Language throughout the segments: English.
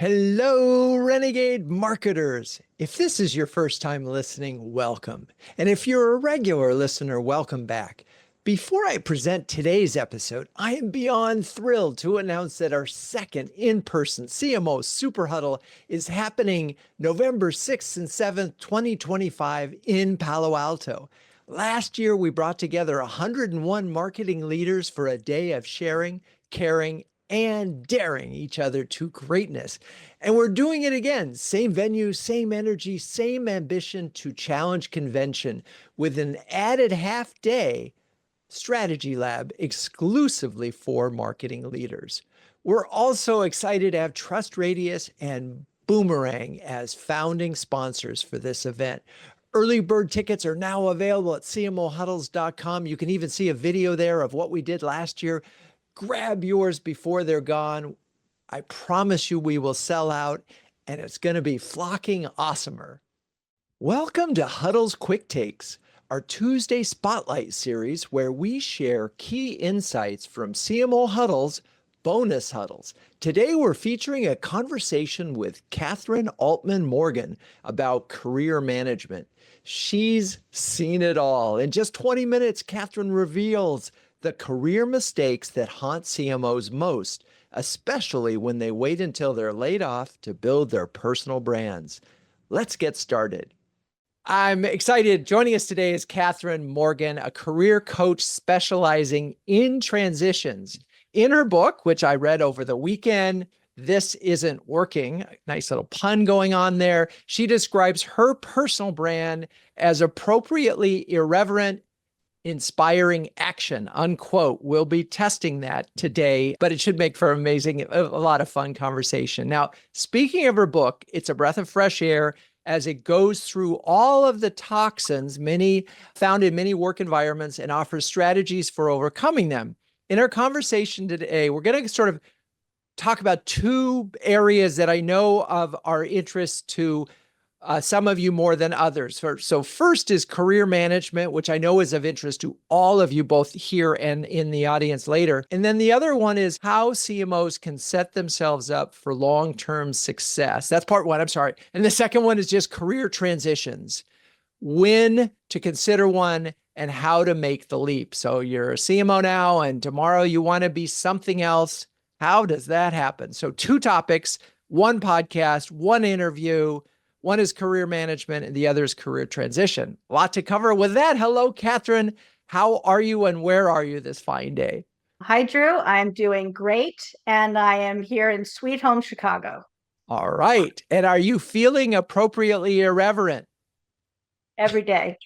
Hello, Renegade marketers. If this is your first time listening, welcome. And if you're a regular listener, welcome back. Before I present today's episode, I am beyond thrilled to announce that our second in-person CMO Super Huddle is happening November 6th and 7th, 2025 in Palo Alto. Last year, we brought together 101 marketing leaders for a day of sharing, caring, and daring each other to greatness. And we're doing it again. Same venue, same energy, same ambition to challenge convention with an added half-day strategy lab exclusively for marketing leaders. We're also excited to have Trust Radius and Boomerang as founding sponsors for this event. Early bird tickets are now available at cmohuddles.com. You can even see a video there of what we did last year. Grab yours before they're gone. I promise you we will sell out, and it's going to be flocking awesomer. Welcome to Huddles Quick Takes, our Tuesday Spotlight series where we share key insights from CMO Huddles, bonus huddles. Today we're featuring a conversation with Catherine Altman Morgan about career management. She's seen it all. In just 20 minutes, Catherine reveals the career mistakes that haunt CMOs most, especially when they wait until they're laid off to build their personal brands. Let's get started. I'm excited. Joining us today is Catherine Morgan, a career coach specializing in transitions. In her book, which I read over the weekend, This Isn't Working, nice little pun going on there, she describes her personal brand as appropriately irreverent, inspiring action, unquote. We'll be testing that today, but it should make for a lot of fun conversation. Now, speaking of her book, it's a breath of fresh air as it goes through all of the toxins, many found in many work environments, and offers strategies for overcoming them. In our conversation today, we're going to sort of talk about two areas that I know of are interest to some of you more than others. So first is career management, which I know is of interest to all of you, both here and in the audience later. And then the other one is how CMOs can set themselves up for long-term success. That's part one, I'm sorry. And the second one is just career transitions, when to consider one and how to make the leap. So you're a CMO now and tomorrow you want to be something else. How does that happen? So two topics, one podcast, one interview. One is career management and the other is career transition. A lot to cover. With that, hello, Catherine. How are you and where are you this fine day? Hi, Drew. I'm doing great. And I am here in Sweet Home Chicago. All right. And are you feeling appropriately irreverent? Every day.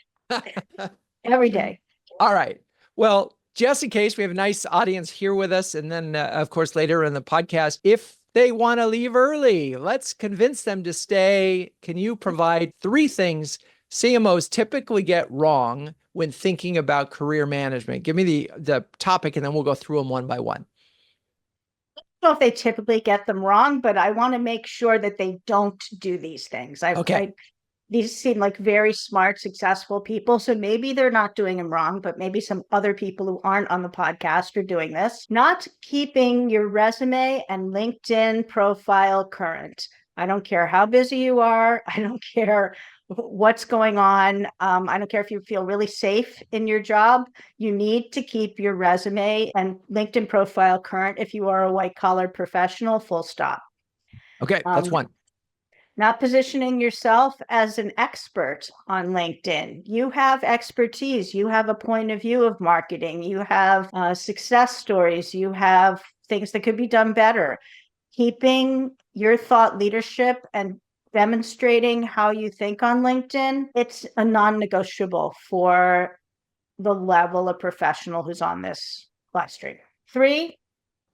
Every day. All right. Well, just in case we have a nice audience here with us, and then, of course, later in the podcast, if they want to leave early, let's convince them to stay. Can you provide three things CMOs typically get wrong when thinking about career management? Give me the topic, and then we'll go through them one by one. I don't know if they typically get them wrong, but I want to make sure that they don't do these things. These seem like very smart, successful people. So maybe they're not doing them wrong, but maybe some other people who aren't on the podcast are doing this. Not keeping your resume and LinkedIn profile current. I don't care how busy you are. I don't care what's going on. I don't care if you feel really safe in your job. You need to keep your resume and LinkedIn profile current if you are a white-collar professional, full stop. Okay, that's one. Not positioning yourself as an expert on LinkedIn. You have expertise. You have a point of view of marketing. You have success stories. You have things that could be done better. Keeping your thought leadership and demonstrating how you think on LinkedIn, it's a non-negotiable for the level of professional who's on this live stream. 3,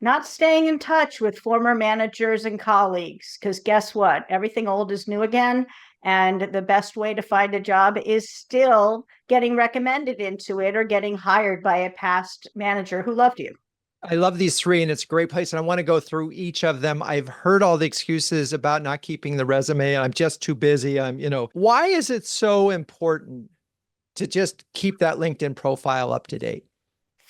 not staying in touch with former managers and colleagues, because guess what? Everything old is new again. And the best way to find a job is still getting recommended into it or getting hired by a past manager who loved you. I love these three, and it's a great place. And I want to go through each of them. I've heard all the excuses about not keeping the resume. I'm just too busy. Why is it so important to just keep that LinkedIn profile up to date?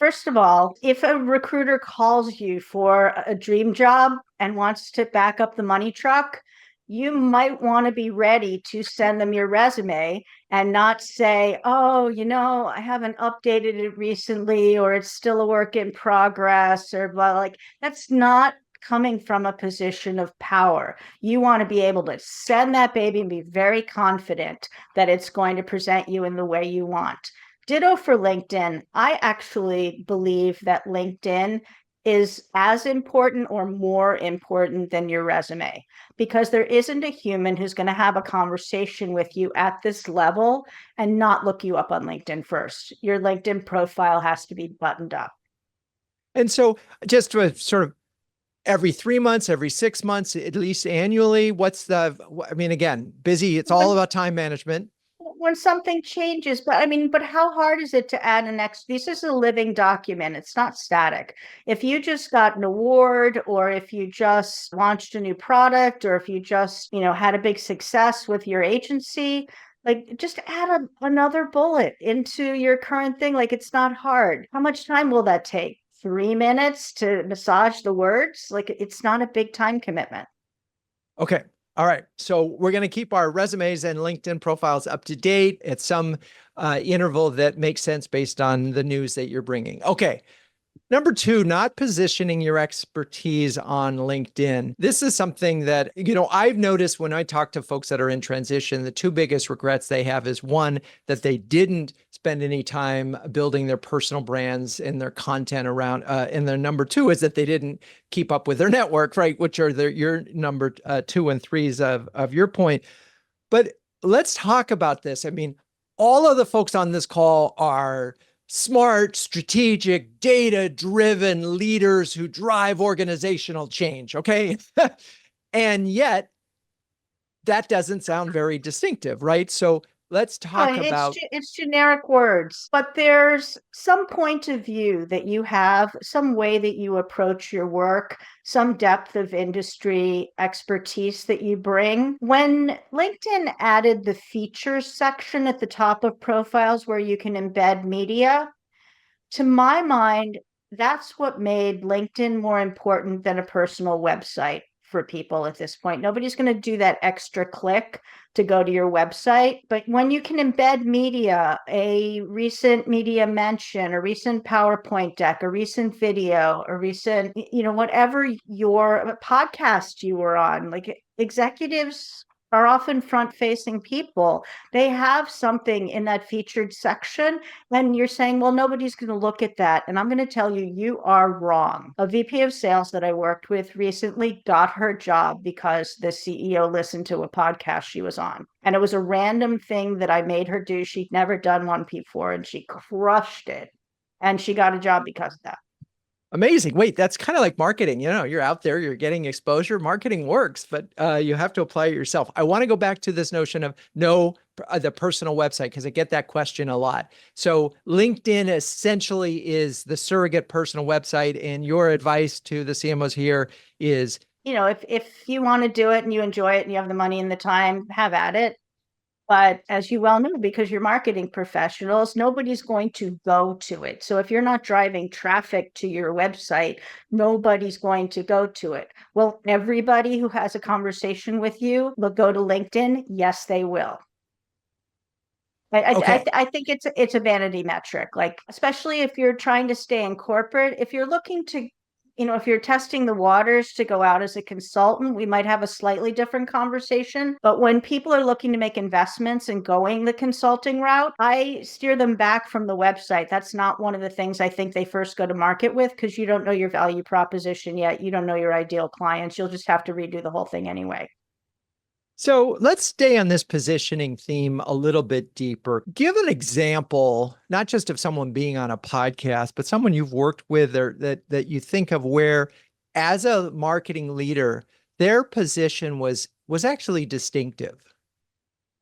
First of all, if a recruiter calls you for a dream job and wants to back up the money truck, you might want to be ready to send them your resume and not say, oh, I haven't updated it recently, or it's still a work in progress, or blah. Like, that's not coming from a position of power. You want to be able to send that baby and be very confident that it's going to present you in the way you want. Ditto for LinkedIn. I actually believe that LinkedIn is as important or more important than your resume, because there isn't a human who's going to have a conversation with you at this level and not look you up on LinkedIn first. Your LinkedIn profile has to be buttoned up. And so just to sort of every 3 months, every 6 months, at least annually, again, busy. It's all about time management. When something changes, but how hard is it to add this is a living document. It's not static. If you just got an award, or if you just launched a new product, or if you just, had a big success with your agency, like, just add another bullet into your current thing. Like, it's not hard. How much time will that take? 3 minutes to massage the words? Like, it's not a big time commitment. Okay. All right. So we're going to keep our resumes and LinkedIn profiles up to date at some interval that makes sense based on the news that you're bringing. Okay. Number two, not positioning your expertise on LinkedIn. This is something that, I've noticed when I talk to folks that are in transition, the two biggest regrets they have is, one, that they didn't spend any time building their personal brands and their content around, and their number two is that they didn't keep up with their network, right? Which are your number two and threes of your point. But let's talk about this. I mean, all of the folks on this call are smart, strategic, data-driven leaders who drive organizational change, okay? And yet, that doesn't sound very distinctive, right? So let's talk about... It's generic words, but there's some point of view that you have, some way that you approach your work, some depth of industry expertise that you bring. When LinkedIn added the features section at the top of profiles where you can embed media, to my mind, that's what made LinkedIn more important than a personal website for people at this point. Nobody's going to do that extra click to go to your website. But when you can embed media, a recent media mention, a recent PowerPoint deck, a recent video, a recent, whatever your podcast you were on, like, executives are often front-facing people. They have something in that featured section, and you're saying, well, nobody's going to look at that. And I'm going to tell you, you are wrong. A VP of sales that I worked with recently got her job because the CEO listened to a podcast she was on. And it was a random thing that I made her do. She'd never done one before, and she crushed it. And she got a job because of that. Amazing. Wait, that's kind of like marketing. You're out there, you're getting exposure. Marketing works, but you have to apply it yourself. I want to go back to this notion of the personal website, because I get that question a lot. So LinkedIn essentially is the surrogate personal website, and your advice to the CMOs here is, if you want to do it and you enjoy it and you have the money and the time, have at it. But as you well know, because you're marketing professionals, nobody's going to go to it. So if you're not driving traffic to your website, nobody's going to go to it. Well, everybody who has a conversation with you will go to LinkedIn. Yes, they will. I think it's a vanity metric, like, especially if you're trying to stay in corporate. If you're looking to, if you're testing the waters to go out as a consultant, we might have a slightly different conversation. But when people are looking to make investments and going the consulting route, I steer them back from the website. That's not one of the things I think they first go to market with, because you don't know your value proposition yet. You don't know your ideal clients. You'll just have to redo the whole thing anyway. So let's stay on this positioning theme a little bit deeper. Give an example, not just of someone being on a podcast, but someone you've worked with, or that you think of, where, as a marketing leader, their position was actually distinctive.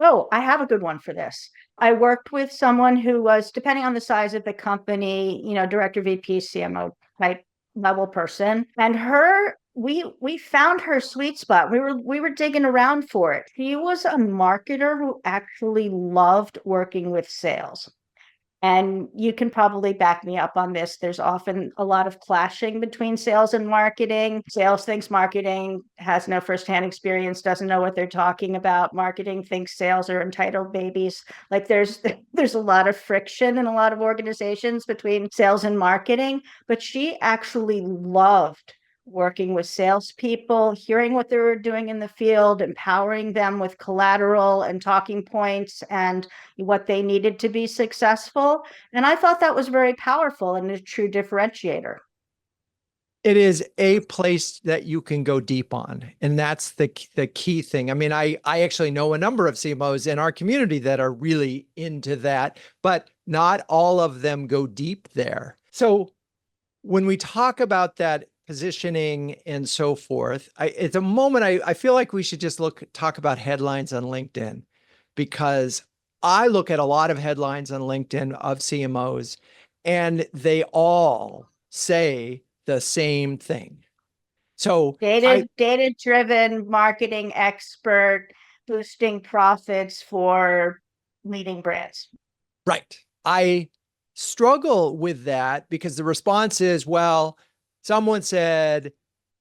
Oh, I have a good one for this. I worked with someone who was, depending on the size of the company, director, VP, CMO type level person, and we found her sweet spot. We were digging around for it. She was a marketer who actually loved working with sales. And you can probably back me up on this. There's often a lot of clashing between sales and marketing. Sales thinks marketing has no firsthand experience, doesn't know what they're talking about. Marketing thinks sales are entitled babies. Like there's a lot of friction in a lot of organizations between sales and marketing. But she actually loved working with salespeople, hearing what they were doing in the field, empowering them with collateral and talking points and what they needed to be successful. And I thought that was very powerful and a true differentiator. It is a place that you can go deep on. And that's the key thing. I mean, I actually know a number of CMOs in our community that are really into that, but not all of them go deep there. So when we talk about that positioning and so forth, at the moment, I feel like we should just talk about headlines on LinkedIn, because I look at a lot of headlines on LinkedIn of CMOs and they all say the same thing. So Data driven marketing expert boosting profits for leading brands. right. I struggle with that because the response is, well, someone said,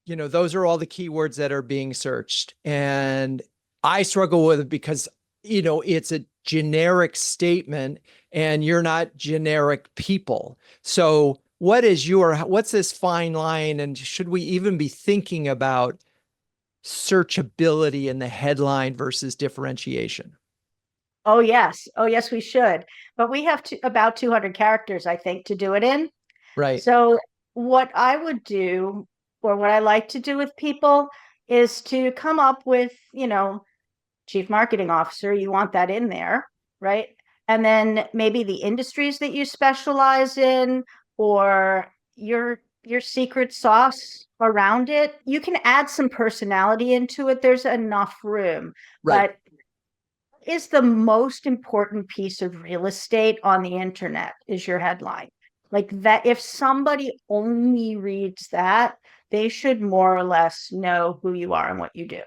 those are all the keywords that are being searched. And I struggle with it because, it's a generic statement and you're not generic people. So what's this fine line? And should we even be thinking about searchability in the headline versus differentiation? Oh, yes. Oh, yes, we should. But we have about 200 characters, I think, to do it in. Right. So what I would do, or what I like to do with people, is to come up with, chief marketing officer, you want that in there, right? And then maybe the industries that you specialize in, or your secret sauce around it. You can add some personality into it. There's enough room. Right. But is the most important piece of real estate on the internet is your headline. Like that, if somebody only reads that, they should more or less know who you are and what you do.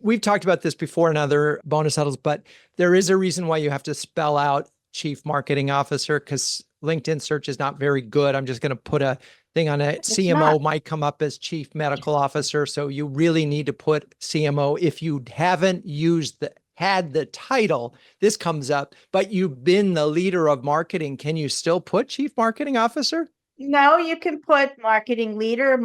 We've talked about this before in other bonus huddles, but there is a reason why you have to spell out chief marketing officer, because LinkedIn search is not very good. I'm just going to put a thing on it. CMO might come up as chief medical officer. So you really need to put CMO. If you haven't had the title, this comes up, but you've been the leader of marketing. Can you still put chief marketing officer? No, you can put marketing leader,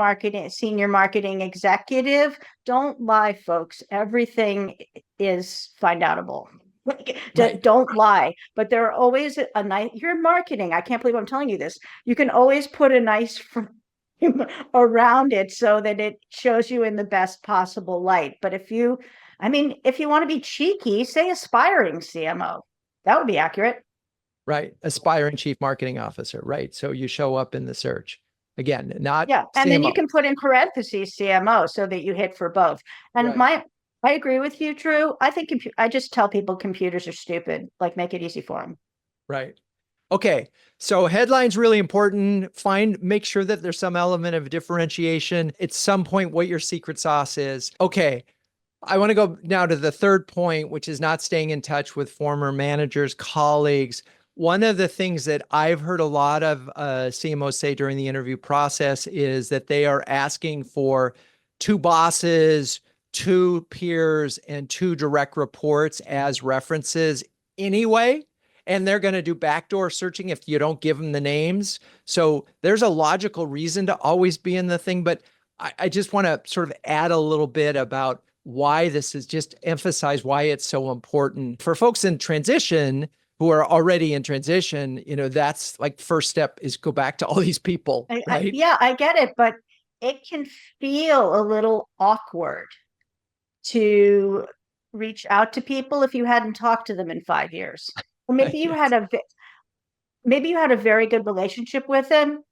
senior marketing executive. Don't lie, folks. Everything is find outable. Right. Don't lie. But there are always a nice, you're marketing. I can't believe I'm telling you this. You can always put a nice frame around it so that it shows you in the best possible light. But if you want to be cheeky, say aspiring CMO. That would be accurate. Right. Aspiring chief marketing officer. Right. So you show up in the search again, not yeah. And CMO. Then you can put in parentheses CMO so that you hit for both. And right. I agree with you, Drew. I think I just tell people computers are stupid. Like, make it easy for them. Right. Okay. So headlines really important. Make sure that there's some element of differentiation. At some point, what your secret sauce is. Okay. I want to go now to the third point, which is not staying in touch with former managers, colleagues. One of the things that I've heard a lot of CMOs say during the interview process is that they are asking for 2 bosses, 2 peers, and 2 direct reports as references anyway. And they're going to do backdoor searching if you don't give them the names. So there's a logical reason to always be in the thing. But I just want to sort of add a little bit about why this is, just emphasize why it's so important for folks in transition who are already in transition. That's like first step is go back to all these people, right? I get it, but it can feel a little awkward to reach out to people if you hadn't talked to them in 5 years. Or maybe you had a very good relationship with them.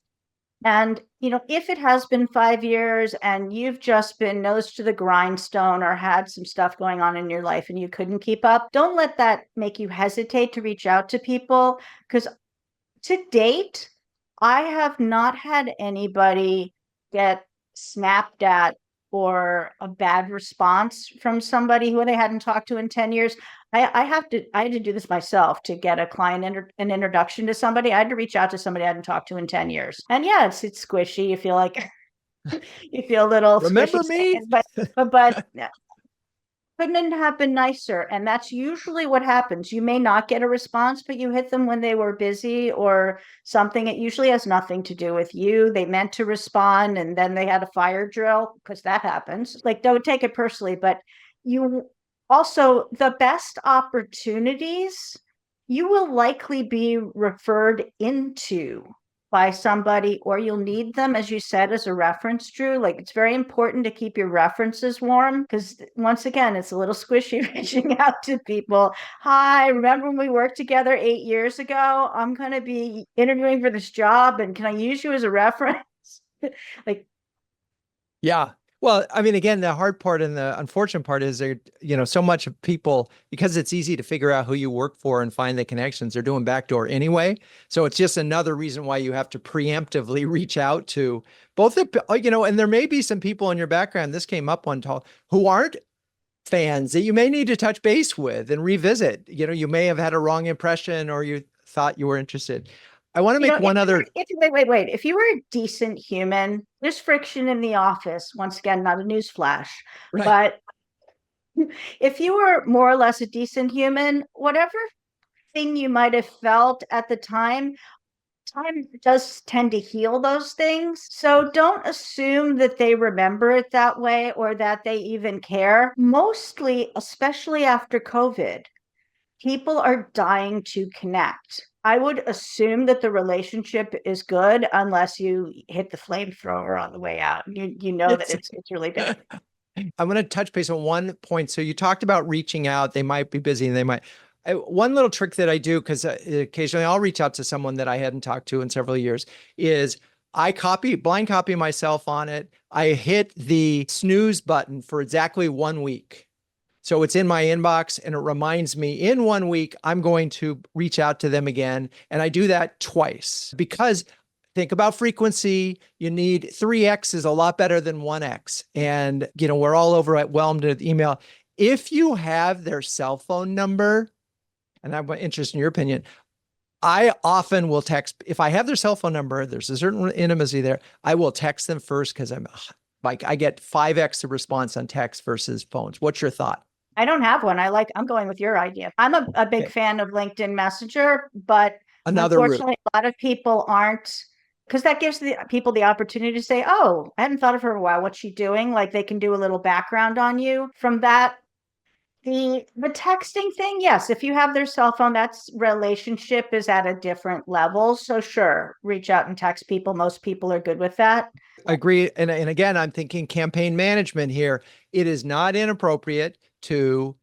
And, if it has been 5 years and you've just been nose to the grindstone or had some stuff going on in your life and you couldn't keep up, don't let that make you hesitate to reach out to people. Because to date, I have not had anybody get snapped at or a bad response from somebody who they hadn't talked to in 10 years. I had to do this myself to get a client an introduction to somebody. I had to reach out to somebody I hadn't talked to in 10 years. And yeah, it's squishy. You feel like you feel a little Remember squishy, me? but couldn't have been nicer. And that's usually what happens. You may not get a response, but you hit them when they were busy or something. It usually has nothing to do with you. They meant to respond and then they had a fire drill, because that happens. Like, don't take it personally, but you also, the best opportunities, you will likely be referred into by somebody, or you'll need them, as you said, as a reference, Drew. Like, it's very important to keep your references warm, because once again, it's a little squishy reaching out to people. Hi, remember when we worked together 8 years ago? I'm going to be interviewing for this job, and can I use you as a reference? Like, Yeah. Well, I mean, again, the hard part and the unfortunate part is there, so much of people, because it's easy to figure out who you work for and find the connections, they're doing backdoor anyway. So it's just another reason why you have to preemptively reach out to both the, and there may be some people in your background, this came up one time, who aren't fans that you may need to touch base with and revisit. You may have had a wrong impression or you thought you were interested. I want to make one other. Wait. If you were a decent human, there's friction in the office. Once again, not a newsflash, Right. but if you were more or less a decent human, whatever thing you might have felt at the time does tend to heal those things. So don't assume that they remember it that way or that they even care. Mostly, especially after COVID, people are dying to connect. I would assume that the relationship is good unless you hit the flamethrower on the way out. You know that it's really bad. I'm going to touch base on one point. So you talked about reaching out. They might be busy and they might. One little trick that I do, because occasionally I'll reach out to someone that I hadn't talked to in several years, is I blind copy myself on it. I hit the snooze button for exactly 1 week. So it's in my inbox and it reminds me in 1 week, I'm going to reach out to them again. And I do that twice because think about frequency. You need 3x is a lot better than 1x. And, we're all overwhelmed with email. If you have their cell phone number, and I'm interested in your opinion, I often will text, if I have their cell phone number, there's a certain intimacy there. I will text them first because I get 5x the response on text versus phones. What's your thought? I don't have one. I'm going with your idea. I'm a big fan of LinkedIn Messenger, but Another unfortunately, route. a lot of people aren't, because that gives the people the opportunity to say, oh, I hadn't thought of her in a while. What's she doing? Like, they can do a little background on you. From that, the texting thing, yes, if you have their cell phone, that's relationship is at a different level. So sure, reach out and text people. Most people are good with that. Agree. And again, I'm thinking campaign management here. It is not inappropriate to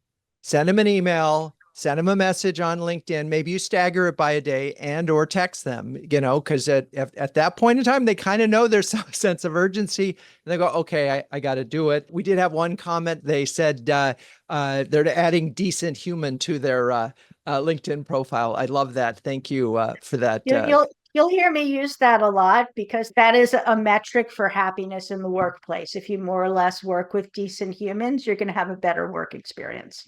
send them an email, send them a message on LinkedIn. Maybe you stagger it by a day and or text them, because at that point in time, they kind of know there's some sense of urgency and they go, okay, I got to do it. We did have one comment. They said they're adding decent human to their LinkedIn profile. I love that. Thank you for that. You'll hear me use that a lot because that is a metric for happiness in the workplace. If you more or less work with decent humans, you're going to have a better work experience.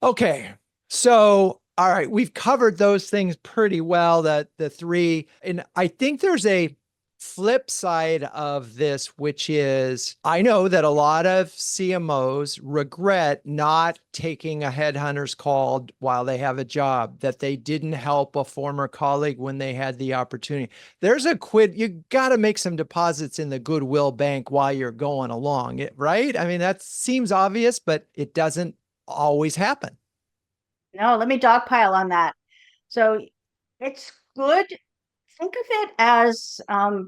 Okay. So, all right, we've covered those things pretty well, that the three, and I think there's a flip side of this, which is I know that a lot of CMOs regret not taking a headhunter's call while they have a job, that they didn't help a former colleague when they had the opportunity. There's a you got to make some deposits in the Goodwill bank while you're going along, right? I mean, that seems obvious, but it doesn't always happen. No, let me dogpile on that. So it's good. Think of it as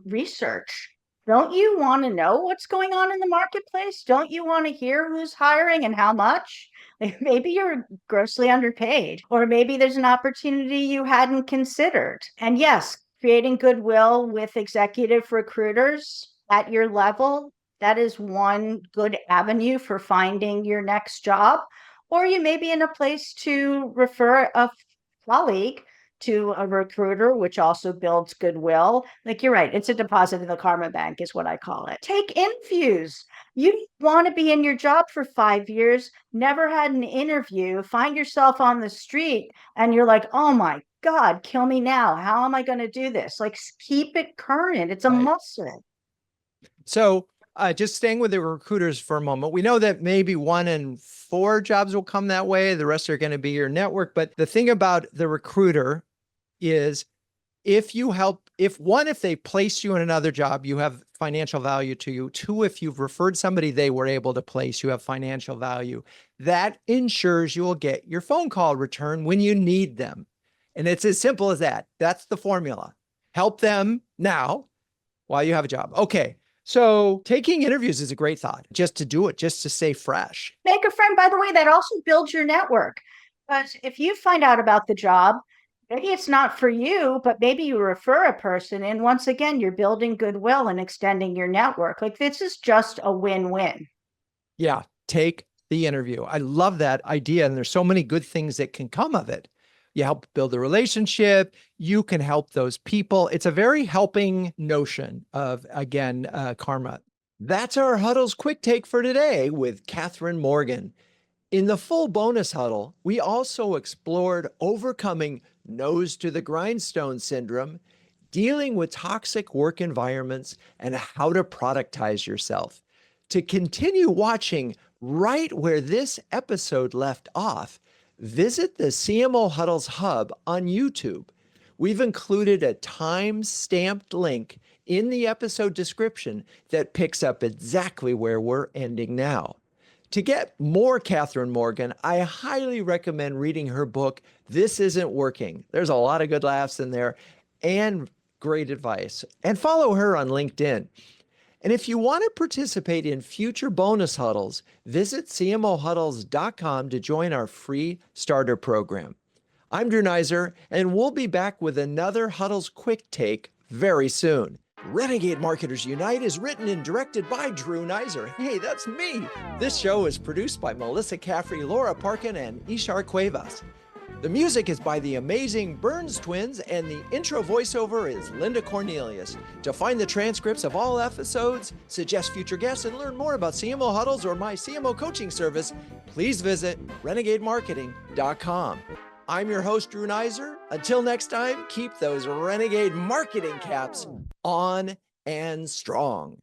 research. Don't you want to know what's going on in the marketplace? Don't you want to hear who's hiring and how much? Maybe you're grossly underpaid, or maybe there's an opportunity you hadn't considered. And yes, creating goodwill with executive recruiters at your level, that is one good avenue for finding your next job. Or you may be in a place to refer a colleague to a recruiter, which also builds goodwill. Like, you're right, it's a deposit in the karma bank is what I call it. Take interviews. You want to be in your job for 5 years, never had an interview, find yourself on the street, and you're like, oh my God, kill me now. How am I going to do this? Like, keep it current. It's a Right. muscle. So just staying with the recruiters for a moment, we know that maybe 1 in 4 jobs will come that way. The rest are going to be your network. But the thing about the recruiter is if you help, if they place you in another job, you have financial value to you. 2, if you've referred somebody they were able to place, you have financial value. That ensures you will get your phone call return when you need them. And it's as simple as that. That's the formula. Help them now while you have a job. Okay. So taking interviews is a great thought, just to do it, just to stay fresh. Make a friend, by the way, that also builds your network. But if you find out about the job, maybe it's not for you, but maybe you refer a person. And once again, you're building goodwill and extending your network. Like, this is just a win-win. Yeah. Take the interview. I love that idea. And there's so many good things that can come of it. You help build a relationship. You can help those people. It's a very helping notion of, again, karma. That's our Huddle's Quick Take for today with Catherine Morgan. In the full bonus huddle, we also explored overcoming nose to the grindstone syndrome, dealing with toxic work environments, and how to productize yourself. To continue watching right where this episode left off, visit the CMO Huddles Hub on YouTube. We've included a time-stamped link in the episode description that picks up exactly where we're ending now. To get more Catherine Morgan, I highly recommend reading her book, This Isn't Working. There's a lot of good laughs in there and great advice. And follow her on LinkedIn. And if you want to participate in future bonus huddles, visit cmohuddles.com to join our free starter program. I'm Drew Neiser, and we'll be back with another Huddles Quick Take very soon. Renegade Marketers Unite is written and directed by Drew Neiser. Hey, that's me. This show is produced by Melissa Caffrey, Laura Parkin, and Ishar Cuevas. The music is by the amazing Burns Twins, and the intro voiceover is Linda Cornelius. To find the transcripts of all episodes, suggest future guests, and learn more about CMO Huddles or my CMO coaching service, please visit renegademarketing.com. I'm your host, Drew Neiser. Until next time, keep those Renegade marketing caps on and strong.